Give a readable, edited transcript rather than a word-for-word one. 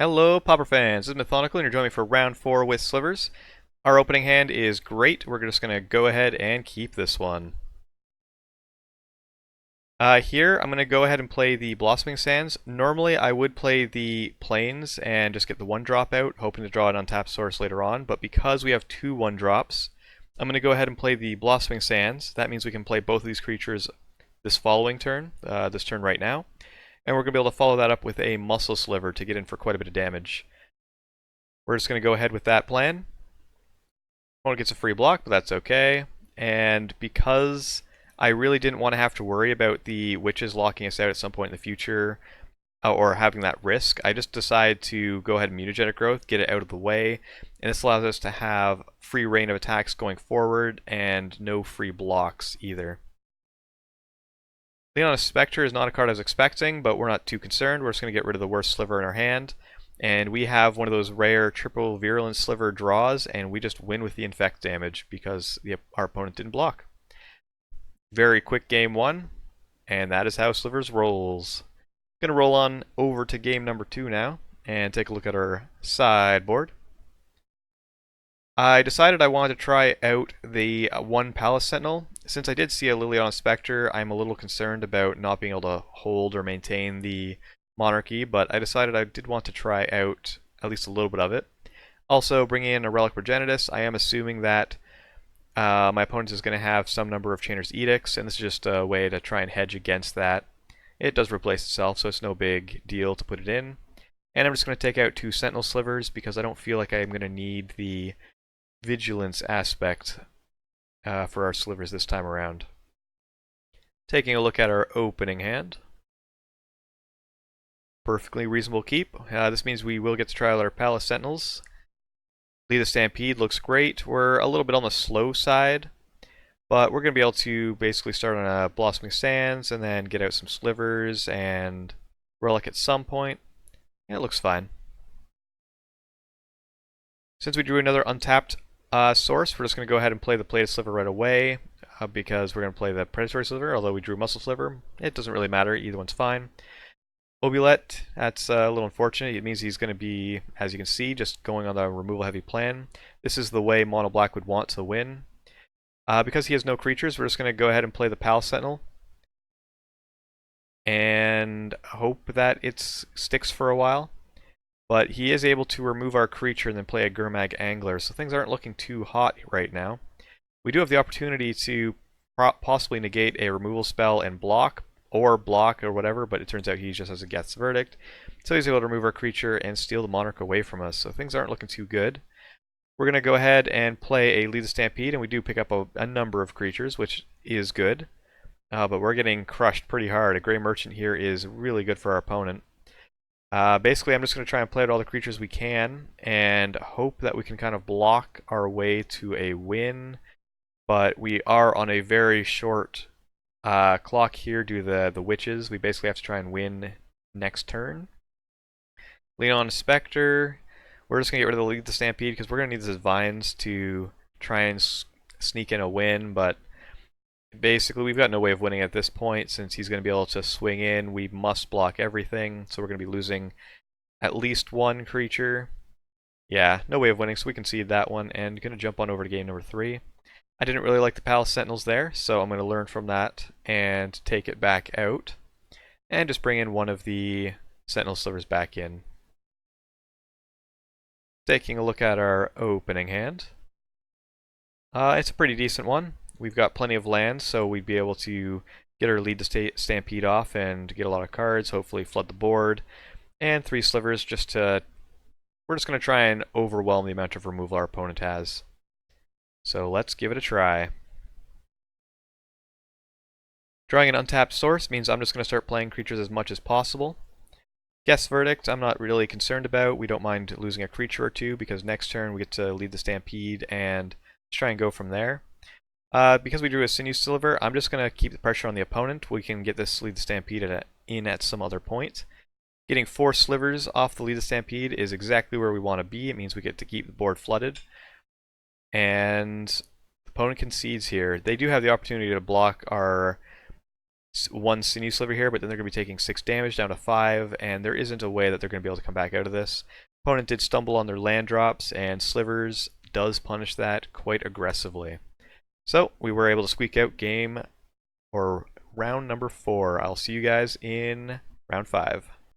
Hello, Pauper fans. This is Mathonical, and you're joining me for round 4 with Slivers. Our opening hand is great. We're just going to go ahead and keep this one. Here, I'm going to go ahead and play the Blossoming Sands. Normally, I would play the Plains and just get the 1-drop out, hoping to draw an untapped source later on. But because we have two 1-drops, I'm going to go ahead and play the Blossoming Sands. That means we can play both of these creatures this following turn, this turn right now. And we're going to be able to follow that up with a Muscle Sliver to get in for quite a bit of damage. We're just going to go ahead with that plan. Opponent gets a free block, but that's okay. And because I really didn't want to have to worry about the witches locking us out at some point in the future, or having that risk, I just decided to go ahead and Mutagenic Growth, get it out of the way, and this allows us to have free reign of attacks going forward and no free blocks either. Lead the Spectre is not a card I was expecting, but we're not too concerned. We're just going to get rid of the worst sliver in our hand. And we have one of those rare triple virulent sliver draws, and we just win with the infect damage because our opponent didn't block. Very quick game one, and that is how Slivers rolls. Gonna roll on over to game number 2 now, and take a look at our sideboard. I decided I wanted to try out the one Palace Sentinel. Since I did see a Liliana Spectre, I'm a little concerned about not being able to hold or maintain the Monarchy, but I decided I did want to try out at least a little bit of it. Also, bringing in a Relic Progenitus, I am assuming that my opponent is going to have some number of Chainer's Edicts, and this is just a way to try and hedge against that. It does replace itself, so it's no big deal to put it in. And I'm just going to take out 2 Sentinel Slivers because I don't feel like I'm going to need the Vigilance aspect for our Slivers this time around. Taking a look at our opening hand. Perfectly reasonable keep. This means we will get to try out our Palace Sentinels. Lead the Stampede looks great. We're a little bit on the slow side, but we're going to be able to basically start on a Blossoming Sands and then get out some Slivers and Relic at some point. Yeah, it looks fine. Since we drew another untapped source, we're just going to go ahead and play the Plated Sliver right away because we're going to play the Predatory Sliver, although we drew Muscle Sliver. It doesn't really matter. Either one's fine. Obulet, that's a little unfortunate. It means he's going to be, as you can see, just going on the removal heavy plan. This is the way Mono Black would want to win. Because he has no creatures, we're just going to go ahead and play the Palace Sentinel. And hope that it sticks for a while. But he is able to remove our creature and then play a Gurmag Angler, so things aren't looking too hot right now. We do have the opportunity to possibly negate a removal spell and block, or whatever, but it turns out he just has a Geth's Verdict. So he's able to remove our creature and steal the Monarch away from us, so things aren't looking too good. We're going to go ahead and play a Lead the Stampede, and we do pick up a number of creatures, which is good. But we're getting crushed pretty hard. A Grey Merchant here is really good for our opponent. Basically, I'm just going to try and play out all the creatures we can, and hope that we can kind of block our way to a win. But we are on a very short clock here due to the witches. We basically have to try and win next turn. Leon Spectre. We're just going to get rid of the Lead the Stampede because we're going to need these vines to try and sneak in a win. But basically, we've got no way of winning at this point since he's going to be able to swing in. We must block everything, so we're going to be losing at least one creature. Yeah, no way of winning, so we concede that one. And going to jump on over to game number 3. I didn't really like the Palace Sentinels there, so I'm going to learn from that and take it back out. And just bring in one of the Sentinel Slivers back in. Taking a look at our opening hand. It's a pretty decent one. We've got plenty of land, so we'd be able to get our Lead the Stampede off and get a lot of cards, hopefully flood the board. And 3 Slivers just to... We're just going to try and overwhelm the amount of removal our opponent has. So let's give it a try. Drawing an untapped source means I'm just going to start playing creatures as much as possible. Geth's Verdict, I'm not really concerned about. We don't mind losing a creature or two because next turn we get to Lead the Stampede and try and go from there. Because we drew a Sinew Sliver, I'm just going to keep the pressure on the opponent. We can get this Lead the Stampede in at some other point. Getting 4 Slivers off the Lead the Stampede is exactly where we want to be. It means we get to keep the board flooded. And the opponent concedes here. They do have the opportunity to block our one sinew sliver here, but then they're going to be taking 6 damage down to 5, and there isn't a way that they're going to be able to come back out of this. Opponent did stumble on their land drops, and Slivers does punish that quite aggressively. So we were able to squeak out game or round number 4. I'll see you guys in round 5.